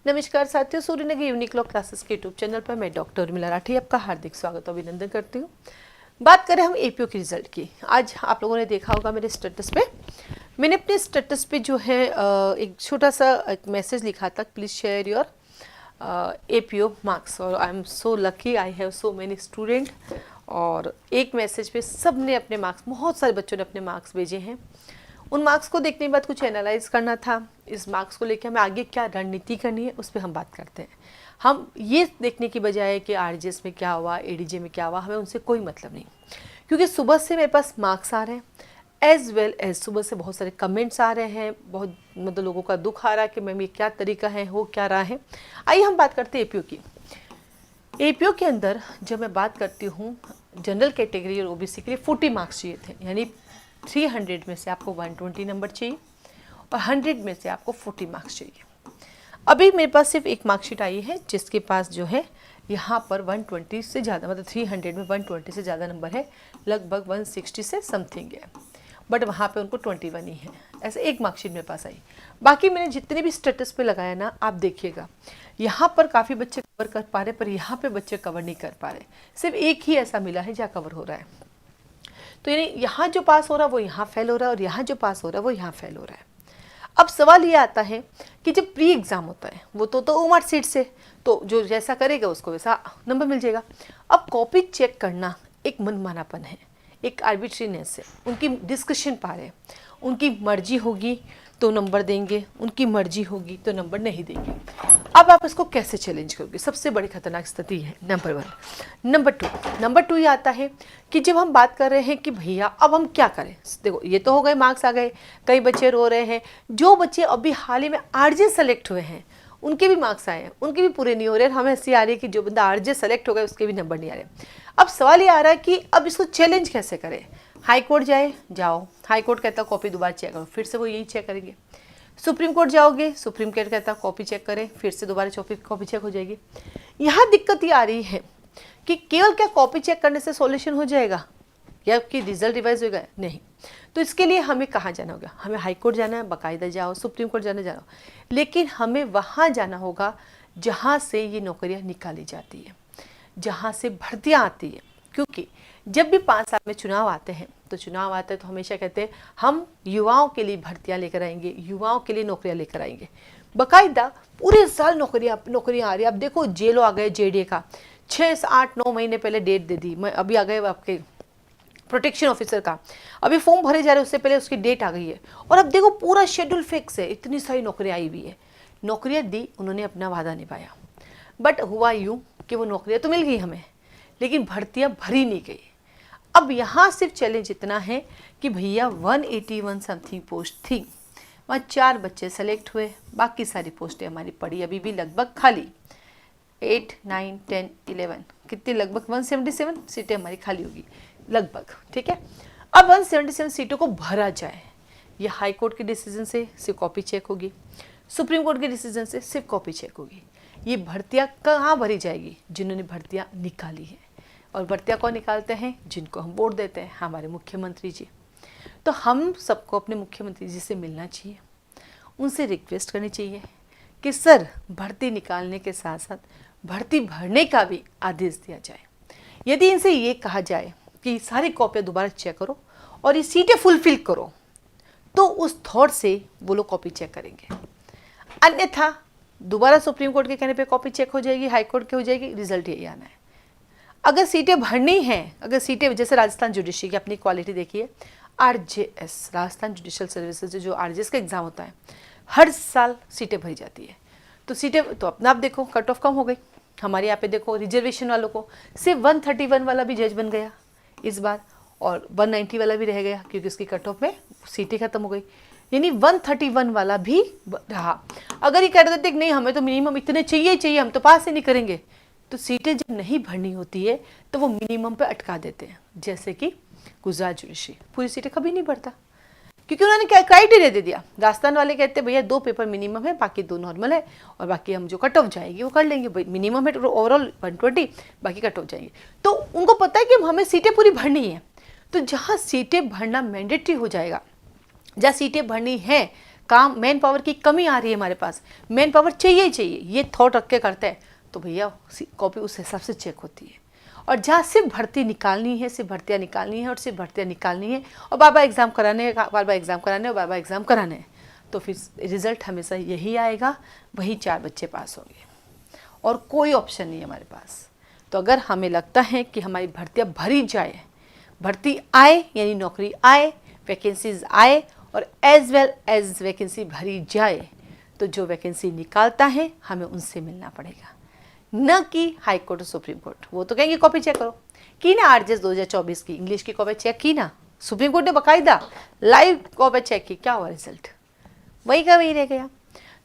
नमस्कार साथियों, Suryanagar unique law classes के यूट्यूब चैनल पर मैं डॉक्टर उर्मिला राठी आपका हार्दिक स्वागत और अभिनंदन करती हूँ। बात करें हम एपीओ के रिजल्ट की। आज आप लोगों ने देखा होगा मेरे स्टेटस पे, मैंने अपने स्टेटस पे जो है एक छोटा सा एक मैसेज लिखा था, please share your APO marks. और I am so lucky, I have so many student. और एक मैसेज पे सब ने अपने मार्क्स, बहुत सारे बच्चों ने अपने मार्क्स भेजे हैं। उन मार्क्स को देखने के बाद कुछ एनालाइज करना था। इस मार्क्स को लेकर हमें आगे क्या रणनीति करनी है उस पर हम बात करते हैं। हम ये देखने की बजाय कि आरजीएस में क्या हुआ, एडीजे में क्या हुआ, हमें उनसे कोई मतलब नहीं, क्योंकि सुबह से मेरे पास मार्क्स आ रहे हैं एज वेल एज सुबह से बहुत सारे कमेंट्स आ रहे हैं, बहुत मतलब लोगों का दुख आ रहा है कि मैम ये क्या तरीका है, हो क्या रहा है। आइए हम बात करते हैं एपीओ की। एपीओ के अंदर जब मैं बात करती हूँ जनरल कैटेगरी और ओबीसी के लिए 40 मार्क्स चाहिए थे, यानी 300 में से आपको 120 नंबर चाहिए और 100 में से आपको 40 मार्क्स चाहिए। अभी मेरे पास सिर्फ एक मार्कशीट आई है जिसके पास जो है यहाँ पर 120 से ज़्यादा, मतलब 300 में 120 से ज़्यादा नंबर है, लगभग 160 से समथिंग है, बट वहाँ पे उनको 21 ही है। ऐसे एक मार्कशीट मेरे पास आई। बाकी मैंने जितने भी स्टेटस पे लगाया ना, आप देखिएगा यहाँ पर काफ़ी बच्चे कवर कर पा रहे, पर यहाँ पे बच्चे कवर नहीं कर पा रहे। सिर्फ एक ही ऐसा मिला है जहाँ कवर हो रहा है। तो यानी यहाँ जो पास हो रहा है वो यहाँ फेल हो रहा है और यहाँ जो पास हो रहा है वो यहाँ फेल हो रहा है। अब सवाल ये आता है कि जब प्री एग्ज़ाम होता है वो तो मार्कशीट से तो जो जैसा करेगा उसको वैसा नंबर मिल जाएगा। अब कॉपी चेक करना एक मनमानापन है, एक आर्बिट्रीनेस है। उनकी डिस्कशन पा रहे हैं, उनकी मर्जी होगी तो नंबर देंगे, उनकी मर्जी होगी तो नंबर नहीं देंगे। अब आप इसको कैसे चैलेंज करोगे? सबसे बड़ी खतरनाक स्थिति है नंबर 1। नंबर टू ये आता है कि जब हम बात कर रहे हैं कि भैया अब हम क्या करें। देखो ये तो हो गए, मार्क्स आ गए, कई बच्चे रो रहे हैं। जो बच्चे अभी हाल ही में आरजे सेलेक्ट हुए हैं उनके भी मार्क्स आए हैं, उनके भी पूरे नहीं हो रहे। हमें हंसी आ रही है कि जो बंदा आरजे सेलेक्ट हो गया उसके भी नंबर नहीं आ रहे। अब सवाल ये आ रहा है कि अब इसको चैलेंज कैसे करें। हाई कोर्ट जाओ, हाई कोर्ट कहता है कॉपी दोबारा चेक करो, फिर से वो यही चेक करेंगे। सुप्रीम कोर्ट जाओगे, सुप्रीम कोर्ट कहता है कॉपी चेक करें, फिर से दोबारा कॉपी चेक हो जाएगी। यहाँ दिक्कत ये आ रही है कि केवल क्या कॉपी चेक करने से सॉल्यूशन हो जाएगा या कि रिजल्ट रिवाइज होगा? नहीं। तो इसके लिए हमें कहाँ जाना होगा? हमें हाई कोर्ट जाना है, बाकायदा जाओ, सुप्रीम कोर्ट जाना, लेकिन हमें वहाँ जाना होगा जहाँ से ये नौकरियाँ निकाली जाती है, जहाँ से भर्तियाँ आती है। क्योंकि जब भी 5 साल में चुनाव आते हैं तो हमेशा कहते हैं हम युवाओं के लिए भर्तियाँ लेकर आएंगे, युवाओं के लिए नौकरियाँ लेकर आएंगे। बाकायदा पूरे साल नौकरियाँ आ रही है। अब देखो जेलो आ गए, जेडीए का 6, 8, 9 महीने पहले डेट दे दी। मैं अभी आ गए आपके प्रोटेक्शन ऑफिसर का, अभी फॉर्म भरे जा रहे हैं, उससे पहले उसकी डेट आ गई है। और अब देखो पूरा शेड्यूल फिक्स है, इतनी सारी नौकरियाँ आई हुई है। नौकरियाँ दी, उन्होंने अपना वादा निभाया, बट हुआ यूँ कि वो नौकरियाँ तो मिल गई हमें, लेकिन भर्तियाँ भरी नहीं गई। अब यहाँ सिर्फ चैलेंज इतना है कि भैया 181 समथिंग पोस्ट थी, वहाँ 4 बच्चे सेलेक्ट हुए, बाकी सारी पोस्टें हमारी पड़ी अभी भी लगभग खाली। 8, 9, 10, 11 कितनी, लगभग 177 सीटें हमारी खाली होगी लगभग। ठीक है, अब 177 सीटों को भरा जाए, ये हाई कोर्ट के डिसीजन से सिर्फ कॉपी चेक होगी, सुप्रीम कोर्ट के डिसीजन से सिर्फ कॉपी चेक होगी। ये भर्तियाँ कहाँ भरी जाएगी? जिन्होंने भर्तियाँ निकाली है। और भर्तियाँ कौन निकालते हैं? जिनको हम वोट देते हैं, हमारे मुख्यमंत्री जी। तो हम सबको अपने मुख्यमंत्री जी से मिलना चाहिए, उनसे रिक्वेस्ट करनी चाहिए कि सर भर्ती निकालने के साथ साथ भर्ती भरने का भी आदेश दिया जाए। यदि इनसे ये कहा जाए कि सारी कॉपियाँ दोबारा चेक करो और ये सीटें फुलफिल करो, तो उस थॉट से वो लोग कॉपी चेक करेंगे। अन्यथा दोबारा सुप्रीम कोर्ट के कहने पे कॉपी चेक हो जाएगी, हाई कोर्ट की हो जाएगी, रिजल्ट यही आना है। अगर सीटें भरनी हैं, अगर सीटें, जैसे राजस्थान जुडिशरी की अपनी क्वालिटी देखिए, आरजेएस राजस्थान जुडिशल सर्विसेज जो आरजेएस का एग्ज़ाम होता है, हर साल सीटें भरी जाती है। तो सीटें तो अपना आप देखो कट ऑफ कम हो गई। हमारे यहाँ पे देखो रिजर्वेशन वालों को सिर्फ 131 वाला भी जज बन गया इस बार, और 190 वाला भी रह गया क्योंकि उसकी कट ऑफ में सीटें खत्म हो गई, यानी 131 वाला भी रहा। अगर ये कह रहे थे नहीं हमें तो मिनिमम इतने चाहिए, हम तो पास ही नहीं करेंगे, तो सीटें जब नहीं भरनी होती है तो वो मिनिमम पे अटका देते हैं। जैसे कि गुजरात जुडिशरी पूरी सीटें कभी नहीं भरता, क्योंकि उन्होंने क्या क्राइटेरिया दे दिया। राजस्थान वाले कहते हैं भैया 2 पेपर मिनिमम है, बाकी 2 नॉर्मल है, और बाकी हम जो कट ऑफ जाएगी वो कर लेंगे। मिनिमम है ओवरऑल 120, बाकी कट ऑफ जाएंगे। तो उनको पता है कि हमें सीटें पूरी भरनी है। तो जहाँ सीटें भरना मैंडेटरी हो जाएगा, जहाँ सीटें भरनी है काम मैन पावर की कमी आ रही है हमारे पास, मैन पावर चाहिए ही चाहिए, ये थॉट रख के करते हैं, तो भैया कॉपी उस हिसाब से चेक होती है। और जहाँ सिर्फ भर्ती निकालनी है, सिर्फ भर्तियाँ निकालनी है और सिर्फ भर्तियाँ निकालनी है और बार बार एग्ज़ाम कराने हैं, बार बार एग्ज़ाम कराने और बार बार एग्ज़ाम कराने हैं, तो फिर रिज़ल्ट हमेशा यही आएगा, वही 4 बच्चे पास होंगे और कोई ऑप्शन नहीं है हमारे पास। तो अगर हमें लगता है कि हमारी भर्तियाँ भरी जाए, भर्ती आए यानी नौकरी आए, वैकेंसीज आए और एज वेल एज वैकेंसी भरी जाए, तो जो वैकेंसी निकालता है हमें उनसे मिलना पड़ेगा, न कि हाई कोर्ट और सुप्रीम कोर्ट। वो तो कहेंगे कॉपी चेक करो, की ना आरजेएस 2024 की इंग्लिश की कॉपी चेक की ना, सुप्रीम कोर्ट ने बाकायदा लाइव कॉपी चेक की, क्या हुआ रिजल्ट, वही का वही रह गया।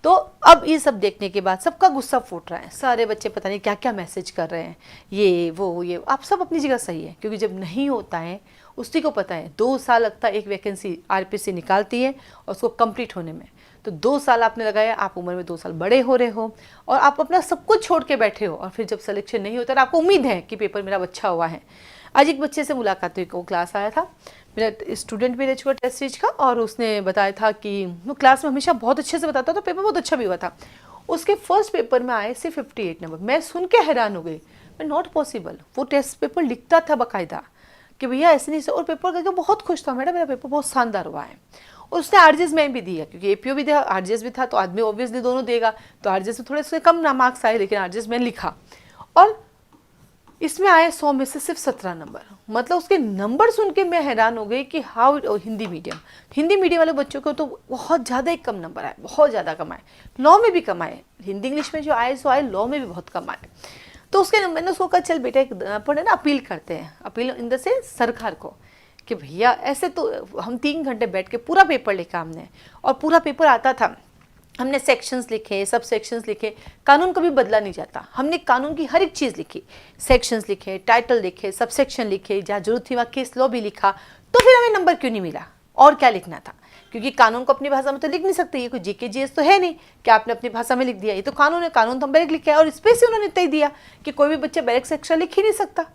तो अब ये सब देखने के बाद सबका गुस्सा फूट रहा है, सारे बच्चे पता नहीं क्या क्या मैसेज कर रहे हैं, ये वो ये, आप सब अपनी जगह सही है, क्योंकि जब नहीं होता है उसी को पता है। 2 साल लगता है एक वैकेंसी आरपीसी निकालती है और उसको कंप्लीट होने में, तो 2 साल आपने लगाया, आप उम्र में 2 साल बड़े हो रहे हो और आप अपना सब कुछ छोड़ के बैठे हो, और फिर जब सिलेक्शन नहीं होता और आपको उम्मीद है कि पेपर मेरा अच्छा हुआ है। आज एक बच्चे से मुलाकात हुई, वो क्लास आया था, मेरा स्टूडेंट भी रह चुका टेस्ट सीरीज का, और उसने बताया था कि वो क्लास में हमेशा बहुत अच्छे से बताता था, पेपर बहुत अच्छा भी हुआ था। उसके फर्स्ट पेपर में आए सिर्फ 58 नंबर। मैं सुन के हैरान हो गई, मैं नॉट पॉसिबल, वो टेस्ट पेपर लिखता था बाकायदा कि भैया ऐसे नहीं से, और पेपर करके बहुत खुश था, मैडम मेरा पेपर बहुत शानदार हुआ है। और उसने आरजेएस में भी दिया, क्योंकि एपीओ भी दिया, आरजेएस भी था, तो आदमी ऑब्वियसली दोनों देगा, तो आरजेएस में थोड़े से कम ना मार्क्स आए, लेकिन आरजेएस में लिखा और इसमें आए 100 में से सिर्फ 17 नंबर। मतलब उसके नंबर सुन के मैं हैरान हो गई कि हाउ, हिंदी मीडियम वाले बच्चों को तो बहुत ज़्यादा ही कम नंबर आए, बहुत ज़्यादा कम आए, लॉ में भी कम आए, हिंदी इंग्लिश में जो आए सो आए, लॉ में भी बहुत कम आए। तो उसके मैंने उसको कहा चल बेटा, एक अपन ना अपील करते हैं, अपील इन द सेंस सरकार को, कि भैया ऐसे तो हम 3 घंटे बैठ के पूरा पेपर लिखा हमने, और पूरा पेपर आता था, हमने सेक्शंस लिखे, सब सेक्शंस लिखे, कानून कभी बदला नहीं जाता, हमने कानून की हर एक चीज़ लिखी, सेक्शंस लिखे, टाइटल लिखे, सब सेक्शन लिखे, जहाँ जरूरत थी वहाँ केस लॉ भी लिखा, तो फिर हमें नंबर क्यों नहीं मिला, और क्या लिखना था, क्योंकि कानून को अपनी भाषा में तो लिख नहीं सकते, ये कोई जीके जीएस तो है नहीं कि आपने अपनी भाषा में लिख दिया, ये तो कानून है, कानून तो हम बैरक लिखे, और स्पेस उन्होंने इतना ही दिया कि कोई भी बच्चा बैरक से एक्स्ट्रा लिख ही नहीं सकता।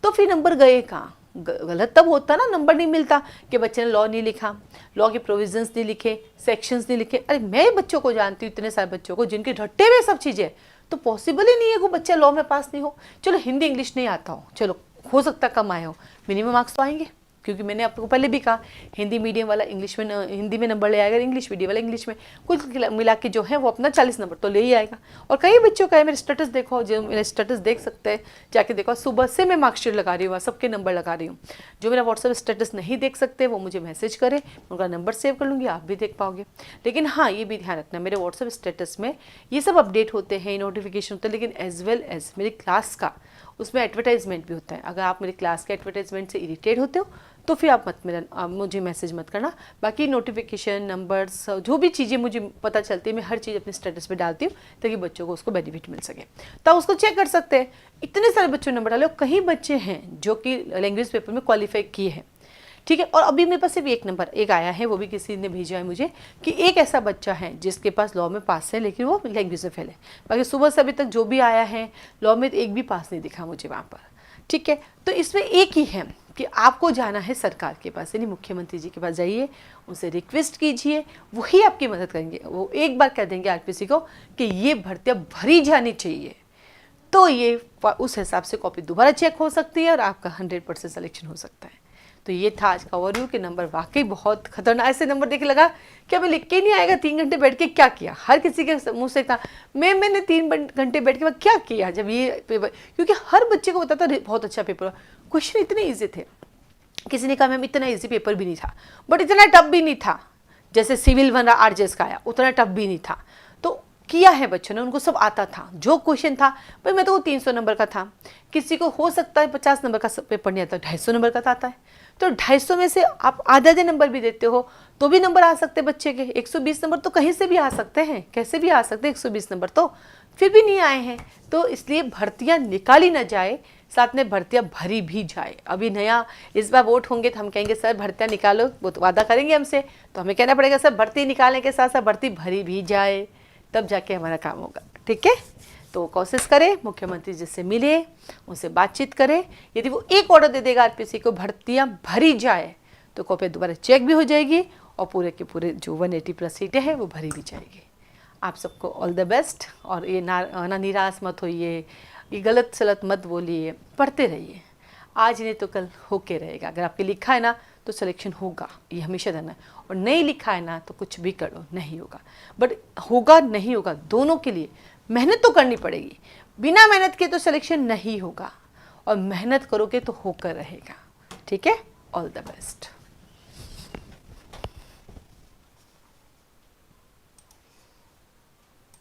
तो फिर नंबर गए कहाँ, गलत तब होता ना, नंबर नहीं मिलता कि बच्चे ने लॉ नहीं लिखा, लॉ के प्रोविजंस नहीं लिखे, सेक्शंस नहीं लिखे। अरे मैं बच्चों को जानती हूँ, इतने सारे बच्चों को जिनके रट्टे हुए सब चीज़ें, तो पॉसिबल ही नहीं है वो बच्चा लॉ में पास नहीं हो। चलो हिंदी इंग्लिश नहीं आता हो, चलो हो सकता कम आए हो, मिनिमम मार्क्स तो आएंगे, क्योंकि मैंने आपको पहले भी कहा हिंदी मीडियम वाला इंग्लिश में हिंदी में नंबर ले आएगा, इंग्लिश मीडियम वाला इंग्लिश में, कुल मिला के जो है वो अपना 40 नंबर तो ले ही आएगा। और कई बच्चों का है, मेरे स्टेटस देखो, जो मेरा स्टेटस देख सकते हैं जाके देखो, सुबह से मैं मार्कशीट लगा रही हूँ, सबके नंबर लगा रही हूँ। जो मेरा व्हाट्सएप स्टेटस नहीं देख सकते वो मुझे मैसेज करें, उनका नंबर सेव कर लूँगी, आप भी देख पाओगे। लेकिन हाँ, ये भी ध्यान रखना, मेरे व्हाट्सएप स्टेटस में ये सब अपडेट होते हैं, नोटिफिकेशन होते हैं, लेकिन एज वेल एज मेरी क्लास का उसमें एडवर्टाइजमेंट भी होता है। अगर आप मेरी क्लास के एडवर्टाइजमेंट से इरिटेट होते हो तो फिर आप मुझे मैसेज मत करना। बाकी नोटिफिकेशन, नंबर्स, जो भी चीज़ें मुझे पता चलती है, मैं हर चीज़ अपने स्टेटस पे डालती हूँ ताकि बच्चों को उसको बेनिफिट मिल सके, तो उसको चेक कर सकते हैं। इतने सारे बच्चों ने नंबर डाले, और कई बच्चे हैं जो कि लैंग्वेज पेपर में क्वालिफाई किए हैं, ठीक है। और अभी मेरे पास सिर्फ एक नंबर एक आया है, वो भी किसी ने भेजा है मुझे, कि एक ऐसा बच्चा है जिसके पास लॉ में पास है लेकिन वो लैंग्वेज में फेल है। बाकी सुबह से अभी तक जो भी आया है लॉ में एक भी पास नहीं दिखा मुझे वहाँ पर, ठीक है। तो इसमें एक ही है कि आपको जाना है सरकार के पास, यानी मुख्यमंत्री जी के पास जाइए, उनसे रिक्वेस्ट कीजिए, वही आपकी मदद करेंगे। वो एक बार कह देंगे आरपीसी को कि ये भर्तियाँ भरी जानी चाहिए, तो ये उस हिसाब से कॉपी दोबारा चेक हो सकती है और आपका 100% सिलेक्शन हो सकता है। तो ये था आज का ओवरव्यू कि नंबर वाकई बहुत खतरनाक, ऐसे नंबर देख के लगा कि हमें लिख के ही नहीं आएगा, 3 घंटे बैठ के क्या किया, हर किसी के मुंह से था मैंने 3 घंटे बैठ के मैं क्या किया जब ये पेपर, क्योंकि हर बच्चे को बताता बहुत अच्छा पेपर, क्वेश्चन इतने ईजी थे। किसी ने कहा मैम इतना ईजी पेपर भी नहीं था, बट इतना टफ भी नहीं था, जैसे सिविल 1 आरजेएस का आया उतना टफ भी नहीं था। तो किया है बच्चों ने, उनको सब आता था, जो क्वेश्चन था भाई, मैं तो वो 300 नंबर का था, किसी को हो सकता है 50 नंबर का पेपर नहीं आता, 250 नंबर का आता है, तो 250 में से आप आधे नंबर भी देते हो तो भी नंबर आ सकते हैं बच्चे के। 120 नंबर तो कहीं से भी आ सकते हैं, कैसे भी आ सकते हैं 120 नंबर, तो फिर भी नहीं आए हैं। तो इसलिए भर्तियाँ निकाली ना जाए, साथ में भर्तियाँ भरी भी जाए। अभी नया इस बार वोट होंगे तो हम कहेंगे सर भर्तियाँ निकालो, वो तो वादा करेंगे हमसे, तो हमें कहना पड़ेगा सर भर्ती निकालने के साथ साथ भर्ती भरी भी जाए, तब जाके हमारा काम होगा, ठीक है। तो कोशिश करें, मुख्यमंत्री जी से मिले, उनसे बातचीत करें। यदि वो एक ऑर्डर दे देगा आरपीसी को भर्तियाँ भरी जाए तो कॉपी दोबारा चेक भी हो जाएगी और पूरे के पूरे जो 180+ सीटें हैं वो भरी भी जाएगी। आप सबको ऑल द बेस्ट। और ये ना निराश मत होइए, ये गलत सलत मत बोलिए, पढ़ते रहिए। आज नहीं तो कल होके रहेगा। अगर आपके लिखा है ना तो सिलेक्शन होगा, ये हमेशा देना है। और नहीं लिखा है ना तो कुछ भी करो, नहीं होगा। बट होगा नहीं होगा दोनों के लिए मेहनत तो करनी पड़ेगी। बिना मेहनत के तो सिलेक्शन नहीं होगा, और मेहनत करोगे तो होकर रहेगा। ठीक है, ऑल द बेस्ट।